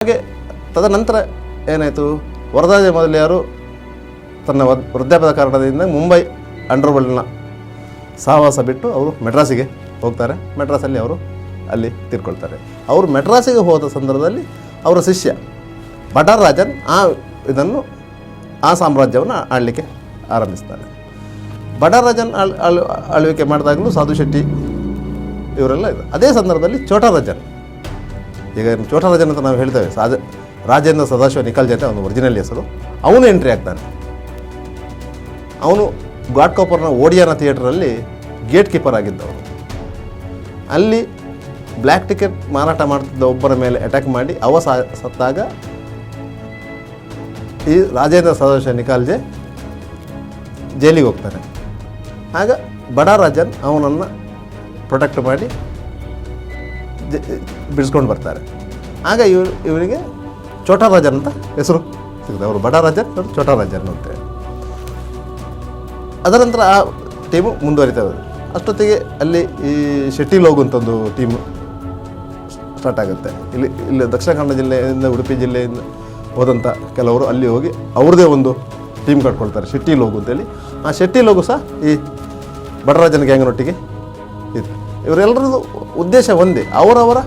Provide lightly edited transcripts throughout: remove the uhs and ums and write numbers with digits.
ಹಾಗೆ ತದನಂತರ ಏನಾಯಿತು, ವರದಾಜ ಮೊದಲಿಯಾರು ತನ್ನ ವೃದ್ಧಾಪ್ಯದ ಕಾರಣದಿಂದ ಮುಂಬೈ ಅಂಡರ್ವರ್ಲ್ಡ್ನ ಸಹವಾಸ ಬಿಟ್ಟು ಅವರು ಮೆಡ್ರಾಸಿಗೆ ಹೋಗ್ತಾರೆ. ಮೆಡ್ರಾಸಲ್ಲಿ ಅವರು ಅಲ್ಲಿ ತೀರ್ಕೊಳ್ತಾರೆ. ಅವರು ಮೆಡ್ರಾಸಿಗೆ ಹೋದ ಸಂದರ್ಭದಲ್ಲಿ ಅವರ ಶಿಷ್ಯ ಬಡಾರ್ ರಾಜನ್ ಆ ಸಾಮ್ರಾಜ್ಯವನ್ನು ಆಳಲಿಕ್ಕೆ ಆರಂಭಿಸ್ತಾರೆ. ಬಡಾರ್ ರಾಜನ್ ಆಳ್ವಿಕೆ ಮಾಡಿದಾಗಲೂ ಸಾಧು ಶೆಟ್ಟಿ ಇವರೆಲ್ಲ ಇದೆ. ಅದೇ ಸಂದರ್ಭದಲ್ಲಿ ಛೋಟಾ ರಾಜನ್, ಈಗ ಛೋಟಾ ರಾಜನ್ ಅಂತ ನಾವು ಹೇಳ್ತೇವೆ, ರಾಜೇಂದ್ರ ಸದಾಶಿವ ನಿಕಾಲ್ಜಿ ಅಂತ ಅವನು ಒರಿಜಿನಲ್ ಹೆಸರು. ಅವನು ಎಂಟ್ರಿ ಆಗ್ತಾನೆ. ಅವನು ಘಾಟ್ಕೋಪರ್ನ ಓಡಿಯಾನ ಥಿಯೇಟ್ರಲ್ಲಿ ಗೇಟ್ ಕೀಪರ್ ಆಗಿದ್ದವನು. ಅಲ್ಲಿ ಬ್ಲ್ಯಾಕ್ ಟಿಕೆಟ್ ಮಾರಾಟ ಮಾಡ್ತಿದ್ದ ಒಬ್ಬರ ಮೇಲೆ ಅಟ್ಯಾಕ್ ಮಾಡಿ ಸತ್ತಾಗ ಈ ರಾಜೇಂದ್ರ ಸದಾಶಿವ ನಿಕಾಲ್ಜೆ ಜೈಲಿಗೆ ಹೋಗ್ತಾನೆ. ಆಗ ಬಡಾರ್ ರಾಜನ್ ಅವನನ್ನು ಪ್ರೊಟೆಕ್ಟ್ ಮಾಡಿ ಬಿಡಿಸ್ಕೊಂಡು ಬರ್ತಾರೆ. ಆಗ ಇವರಿಗೆ ಛೋಟಾ ರಾಜನ್ ಅಂತ ಹೆಸರು ಸಿಗುತ್ತೆ. ಅವರು ಬಡಾರ್ ರಾಜನ್, ಛೋಟಾ ರಾಜನ್ ಅಂತೇಳಿ. ಅದರ ನಂತರ ಆ ಟೀಮು ಮುಂದುವರಿತಾ ಇದೆ. ಅಷ್ಟೊತ್ತಿಗೆ ಅಲ್ಲಿ ಈ ಶೆಟ್ಟಿ ಲೋಗು ಅಂತ ಒಂದು ಟೀಮು ಸ್ಟಾರ್ಟ್ ಆಗುತ್ತೆ. ಇಲ್ಲಿ ದಕ್ಷಿಣ ಕನ್ನಡ ಜಿಲ್ಲೆಯಿಂದ, ಉಡುಪಿ ಜಿಲ್ಲೆಯಿಂದ ಹೋದಂಥ ಕೆಲವರು ಅಲ್ಲಿ ಹೋಗಿ ಅವ್ರದ್ದೇ ಒಂದು ಟೀಮ್ ಕಟ್ಕೊಳ್ತಾರೆ, ಶೆಟ್ಟಿ ಲೋಗು ಅಂತೇಳಿ. ಆ ಶೆಟ್ಟಿ ಲೋಗು ಸಹ ಈ ಬಡರಾಜನ ಗ್ಯಾಂಗ್ನೊಟ್ಟಿಗೆ ಇತ್ತು. ಇವರೆಲ್ಲರದ್ದು ಉದ್ದೇಶ ಒಂದೇ, ಅವರವರ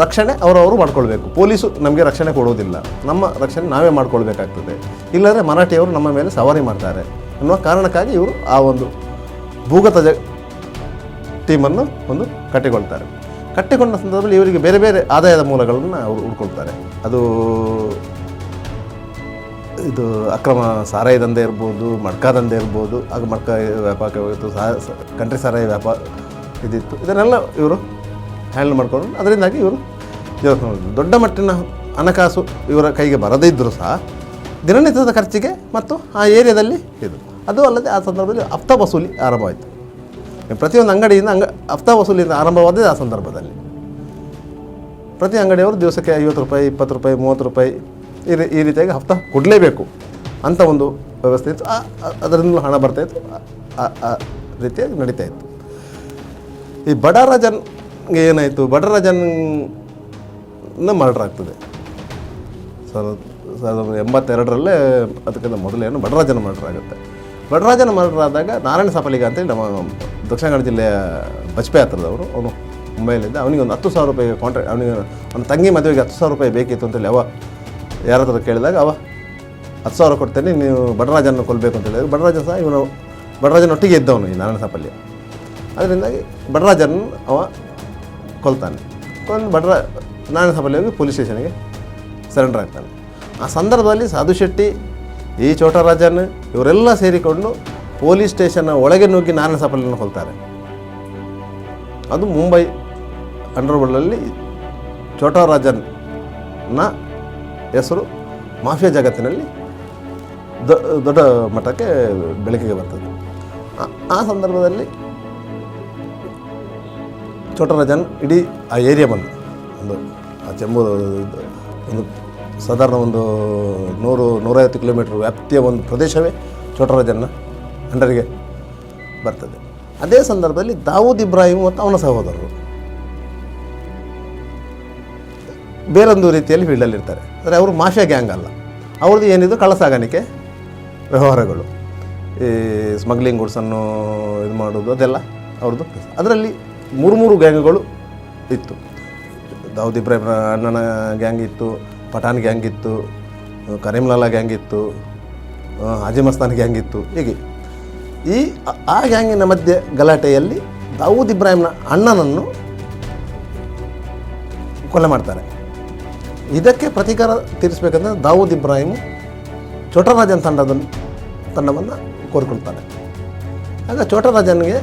ರಕ್ಷಣೆ ಅವರವರು ಮಾಡ್ಕೊಳ್ಬೇಕು. ಪೊಲೀಸು ನಮಗೆ ರಕ್ಷಣೆ ಕೊಡೋದಿಲ್ಲ, ನಮ್ಮ ರಕ್ಷಣೆ ನಾವೇ ಮಾಡ್ಕೊಳ್ಬೇಕಾಗ್ತದೆ, ಇಲ್ಲಂದರೆ ಮರಾಠಿಯವರು ನಮ್ಮ ಮೇಲೆ ಸವಾರಿ ಮಾಡ್ತಾರೆ ಅನ್ನುವ ಕಾರಣಕ್ಕಾಗಿ ಇವರು ಆ ಒಂದು ಭೂಗತ ಟೀಮನ್ನು ಒಂದು ಕಟ್ಟಿಕೊಳ್ತಾರೆ. ಕಟ್ಟಿಕೊಂಡ ಸಂದರ್ಭದಲ್ಲಿ ಇವರಿಗೆ ಬೇರೆ ಬೇರೆ ಆದಾಯದ ಮೂಲಗಳನ್ನು ಅವರು ಹುಡ್ಕೊಳ್ತಾರೆ. ಅದು ಇದು ಅಕ್ರಮ ಸಾರಾಯಿ ದಂಧೆ ಇರ್ಬೋದು, ಮಡ್ಕಾ ದಂಧೆ ಇರ್ಬೋದು. ಆಗ ಮಡ್ಕಾ ವ್ಯಾಪಾರ ಇತ್ತು, ಕಂಟ್ರಿ ಸಾರಾಯಿ ವ್ಯಾಪಾರ ಇದಿತ್ತು. ಇದನ್ನೆಲ್ಲ ಇವರು ಹ್ಯಾಂಡಲ್ ಮಾಡ್ಕೊಂಡು ಅದರಿಂದಾಗಿ ಇವರು ದೊಡ್ಡ ಮಟ್ಟಿನ ಹಣಕಾಸು ಇವರ ಕೈಗೆ ಬರದೇ ಇದ್ದರೂ ಸಹ ದಿನನಿತ್ಯದ ಖರ್ಚಿಗೆ ಮತ್ತು ಆ ಏರಿಯಾದಲ್ಲಿ ಇದು. ಅದು ಅಲ್ಲದೆ ಆ ಸಂದರ್ಭದಲ್ಲಿ ಹಫ್ತಾ ವಸೂಲಿ ಆರಂಭವಾಯಿತು. ಪ್ರತಿಯೊಂದು ಅಂಗಡಿಯಿಂದ ಹಫ್ತಾ ವಸೂಲಿಯಿಂದ ಆರಂಭವಾದ ಆ ಸಂದರ್ಭದಲ್ಲಿ ಪ್ರತಿ ಅಂಗಡಿಯವರು ದಿವಸಕ್ಕೆ 50 ರೂಪಾಯಿ, 20 ರೂಪಾಯಿ, 30 ರೂಪಾಯಿ ಈ ರೀತಿಯಾಗಿ ಹಫ್ತಾ ಕೊಡಲೇಬೇಕು ಅಂತ ಒಂದು ವ್ಯವಸ್ಥೆ ಇತ್ತು. ಅದರಿಂದ ಹಣ ಬರ್ತಾಯಿತ್ತು. ಆ ರೀತಿಯಾಗಿ ನಡೀತಾ ಇತ್ತು. ಈ ಬಡಾರ್ ರಾಜನ್ಗೆ ಏನಾಯಿತು, ಬಡಾರ್ ರಾಜನ್ನ ಮರ್ಡರ್ ಆಗ್ತದೆ 1982 ಅದಕ್ಕಿಂತ ಮೊದಲೇನು ಬಡರಾಜನ ಮರ್ಡರ್ ಆಗುತ್ತೆ. ಬಡರಾಜನ ಮರ್ಡರ್ ಆದಾಗ ನಾರಾಯಣ ಸಾಪಲಿಗ ಅಂತೇಳಿ ನಮ್ಮ ದಕ್ಷಿಣ ಕನ್ನಡ ಜಿಲ್ಲೆಯ ಬಜ್ಪೆ ಹತ್ರದವರು, ಅವನು ಮುಂಬೈಲಿದ್ದ. ಅವನಿಗೆ ಒಂದು 10,000 ರೂಪಾಯಿ ಕಾಂಟ್ರಾಕ್ಟ್, ಅವನಿಗೆ ಒಂದು ತಂಗಿ ಮದುವೆಗೆ 10,000 ರೂಪಾಯಿ ಬೇಕಿತ್ತು ಅಂತೇಳಿ ಯಾರ ಹತ್ರ ಕೇಳಿದಾಗ 10,000 ಕೊಡ್ತೇನೆ, ನೀವು ಬಡರಾಜನ ಕೊಲ್ಲಬೇಕು ಅಂತ ಹೇಳಿದಾಗ ಬಡರಾಜ ಸಹ ಬಡರಾಜನೊಟ್ಟಿಗೆ ಇದ್ದವನು ಈ ನಾರಾಯಣ ಸಾಪಲ್ಯ. ಅದರಿಂದಾಗಿ ಬಡರಾಜನ ಕೊಲ್ತಾನೆ. ನಾರಾಯಣ ಸಾಪಲ್ಯವಾಗಿ ಪೊಲೀಸ್ ಸ್ಟೇಷನ್ಗೆ ಸರೆಂಡರ್ ಆಗ್ತಾನೆ. ಆ ಸಂದರ್ಭದಲ್ಲಿ ಸಾಧು ಶೆಟ್ಟಿ, ಈ ಛೋಟಾ ರಾಜನ್ ಇವರೆಲ್ಲ ಸೇರಿಕೊಂಡು ಪೊಲೀಸ್ ಸ್ಟೇಷನ್ನ ಒಳಗೆ ನುಗ್ಗಿ ನಾರಾಯಣ ಸಾಪಲ್ಯನ ಕೊಲ್ತಾರೆ. ಅದು ಮುಂಬೈ ಅಂಡರ್ವರ್ಲ್ಡಲ್ಲಿ ಛೋಟಾ ರಾಜನ್ನ ಹೆಸರು ಮಾಫಿಯಾ ಜಗತ್ತಿನಲ್ಲಿ ದೊಡ್ಡ ಮಟ್ಟಕ್ಕೆ ಬೆಳಕಿಗೆ ಬರ್ತದೆ. ಆ ಸಂದರ್ಭದಲ್ಲಿ ಛೋಟಾ ರಾಜನ್ ಇಡೀ ಆ ಏರಿಯಾ ಬಂದು ಆ ಜಮ್ಮು ಒಂದು ಸಾಧಾರಣ ಒಂದು 100-150 ಕಿಲೋಮೀಟರ್ ವ್ಯಾಪ್ತಿಯ ಒಂದು ಪ್ರದೇಶವೇ ಛೋಟಾ ರಾಜನ್ನ ಅಂಡರಿಗೆ ಬರ್ತದೆ. ಅದೇ ಸಂದರ್ಭದಲ್ಲಿ ದಾವೂದ್ ಇಬ್ರಾಹಿಂ ಮತ್ತು ಅವನ ಸಹೋದರರು ಬೇರೊಂದು ರೀತಿಯಲ್ಲಿ ಫೀಲ್ಡಲ್ಲಿರ್ತಾರೆ. ಅಂದರೆ ಅವರು ಮಾಫಿಯಾ ಗ್ಯಾಂಗ್ ಅಲ್ಲ, ಅವ್ರದ್ದು ಏನಿದು ಕಳ್ಳ ಸಾಗಾಣಿಕೆ ವ್ಯವಹಾರಗಳು, ಈ ಸ್ಮಗ್ಲಿಂಗ್ ಗುಡ್ಸನ್ನು ಇದು ಮಾಡೋದು, ಅದೆಲ್ಲ ಅವ್ರದ್ದು. ಅದರಲ್ಲಿ 3 ಗ್ಯಾಂಗ್ಗಳು ಇತ್ತು. ದಾವೂದ್ ಇಬ್ರಾಹಿಂ ಅಣ್ಣನ ಗ್ಯಾಂಗ್ ಇತ್ತು, ಪಠಾನ್ ಗ್ಯಾಂಗ್ ಇತ್ತು, ಕರೀಂಲಾಲಾ ಗ್ಯಾಂಗ್ ಇತ್ತು, ಹಾಜಿ ಮಸ್ತಾನ್ ಗ್ಯಾಂಗ್ ಇತ್ತು. ಹೀಗೆ ಆ ಗ್ಯಾಂಗಿನ ಮಧ್ಯೆ ಗಲಾಟೆಯಲ್ಲಿ ದಾವೂದ್ ಇಬ್ರಾಹಿಂನ ಅಣ್ಣನನ್ನು ಕೊಲೆ ಮಾಡ್ತಾರೆ. ಇದಕ್ಕೆ ಪ್ರತೀಕಾರ ತೀರಿಸಬೇಕಂದ್ರೆ ದಾವೂದ್ ಇಬ್ರಾಹಿಂ ಛೋಟಾ ರಾಜನ್ ತಂಡವನ್ನು ಕೋರಿಕೊಳ್ತಾನೆ. ಆಗ ಛೋಟಾ ರಾಜನ್ಗೆ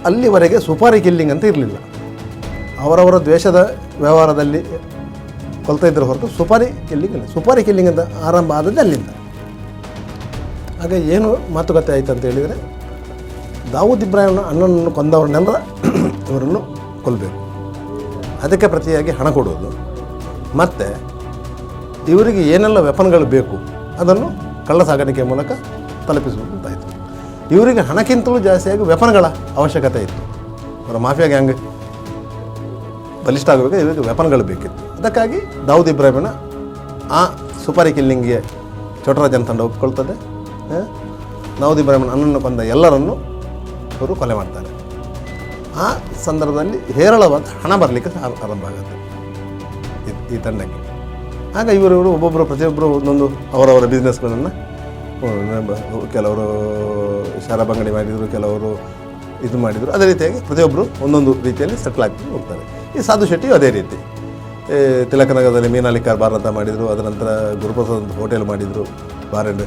ಅಲ್ಲಿವರೆಗೆ ಸುಪಾರಿ ಕಿಲ್ಲಿಂಗ್ ಅಂತ ಇರಲಿಲ್ಲ. ಅವರವರ ದ್ವೇಷದ ವ್ಯವಹಾರದಲ್ಲಿ ಕೊಲ್ತಾ ಇದ್ದರೆ ಹೊರತು ಸುಪಾರಿ ಕಿಲ್ಲಿಂಗ್ ಇಲ್ಲ. ಸುಪಾರಿ ಕಿಲ್ಲಿಂಗ್ ಅಂತ ಆರಂಭ ಆದದ್ದು ಅಲ್ಲಿಂದ. ಆಗ ಏನು ಮಾತುಕತೆ ಆಯಿತು ಅಂತ ಹೇಳಿದರೆ, ದಾವೂದ್ ಇಬ್ರಾಹಿಂನ ಅಣ್ಣನನ್ನು ಕೊಂದವ್ರನ್ನೆಲ್ಲ ಇವರನ್ನು ಕೊಲ್ಲಬೇಕು, ಅದಕ್ಕೆ ಪ್ರತಿಯಾಗಿ ಹಣ ಕೊಡೋದು, ಮತ್ತು ಇವರಿಗೆ ಏನೆಲ್ಲ ವೆಪನ್ಗಳು ಬೇಕು ಅದನ್ನು ಕಳ್ಳ ಸಾಗಾಣಿಕೆ ಮೂಲಕ ತಲುಪಿಸುವಂತಾಯಿತು. ಇವರಿಗೆ ಹಣಕ್ಕಿಂತಲೂ ಜಾಸ್ತಿಯಾಗಿ ವೆಪನ್ಗಳ ಅವಶ್ಯಕತೆ ಇತ್ತು. ಅವರ ಮಾಫಿಯಾ ಗ್ಯಾಂಗ್ ಬಲಿಷ್ಠ ಆಗಬೇಕು, ಇವರಿಗೆ ವೆಪನ್ಗಳು ಬೇಕಿತ್ತು. ಅದಕ್ಕಾಗಿ ದಾವೂದ್ ಇಬ್ರಾಹಿಮನ ಆ ಸುಪಾರಿ ಕಿಲ್ಲಿಂಗ್ಗೆ ಚೋಟರಾಜನ ತಂಡ ಒಪ್ಕೊಳ್ತದೆ. ದಾವೂದ್ ಇಬ್ರಾಹಿಮನ ಅಣ್ಣನ್ನು ಕೊಂದ ಎಲ್ಲರನ್ನು ಅವರು ಕೊಲೆ ಮಾಡ್ತಾರೆ. ಆ ಸಂದರ್ಭದಲ್ಲಿ ಹೇರಳವಾದ ಹಣ ಬರಲಿಕ್ಕೆ ಆರಂಭ ಆಗುತ್ತೆ ಈ ತಂಡಕ್ಕೆ. ಆಗ ಇವರು ಒಬ್ಬೊಬ್ಬರು ಪ್ರತಿಯೊಬ್ಬರು ಒಂದೊಂದು ಅವರವರ ಬಿಸ್ನೆಸ್ಗಳನ್ನು, ಕೆಲವರು ಶರಾಬ್ ಅಂಗಡಿ ಮಾಡಿದರು, ಕೆಲವರು ಇದು ಮಾಡಿದರು. ಅದೇ ರೀತಿಯಾಗಿ ಪ್ರತಿಯೊಬ್ಬರು ಒಂದೊಂದು ರೀತಿಯಲ್ಲಿ ಸೆಟ್ಲ್ ಆಗ್ತಾ ಹೋಗ್ತಾರೆ. ಈ ಸಾಧು ಶೆಟ್ಟಿಯು ಅದೇ ರೀತಿ ತಿಲಕನಗರದಲ್ಲಿ ಮೀನಾಲಿಕಾರ್ ಬಾರ್ ಅಂತ ಮಾಡಿದರು. ಅದರ ನಂತರ ಗುರುಪ್ರಸಾದ್ ಹೋಟೆಲ್ ಮಾಡಿದರು, ಬಾರ್ ಆ್ಯಂಡ್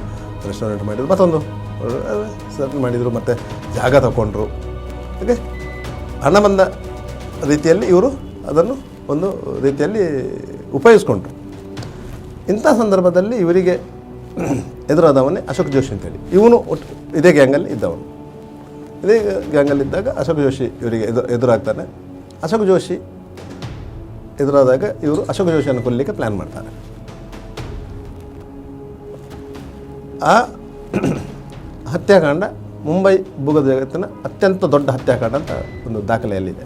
ರೆಸ್ಟೋರೆಂಟ್ ಮಾಡಿದರು, ಮತ್ತೊಂದು ಸೆಟ್ಲ್ ಮಾಡಿದರು, ಮತ್ತು ಜಾಗ ತಗೊಂಡ್ರು. ಓಕೆ, ಹಣ ಬಂದ ರೀತಿಯಲ್ಲಿ ಇವರು ಅದನ್ನು ಒಂದು ರೀತಿಯಲ್ಲಿ ಉಪಯೋಗಿಸ್ಕೊಂಡ್ರು. ಇಂಥ ಸಂದರ್ಭದಲ್ಲಿ ಇವರಿಗೆ ಎದುರಾದವನೇ ಅಶೋಕ್ ಜೋಶಿ ಅಂತೇಳಿ. ಇವನು ಇದೇ ಗ್ಯಾಂಗಲ್ಲಿ ಇದ್ದವನು. ಇದೇ ಗ್ಯಾಂಗಲ್ಲಿದ್ದಾಗ ಅಶೋಕ್ ಜೋಶಿ ಇವರಿಗೆ ಎದುರಾಗ್ತಾನೆ. ಅಶೋಕ್ ಜೋಶಿ ಎದುರಾದಾಗ ಇವರು ಅಶೋಕ್ ಜೋಶಿಯನ್ನು ಕೊಲ್ಲಲಿಕ್ಕೆ ಪ್ಲ್ಯಾನ್ ಮಾಡ್ತಾರೆ. ಆ ಹತ್ಯಾಕಾಂಡ ಮುಂಬೈ ಭೂಗತ ಜಗತ್ತಿನ ಅತ್ಯಂತ ದೊಡ್ಡ ಹತ್ಯಾಕಾಂಡ ಅಂತ ಒಂದು ದಾಖಲೆಯಲ್ಲಿದೆ.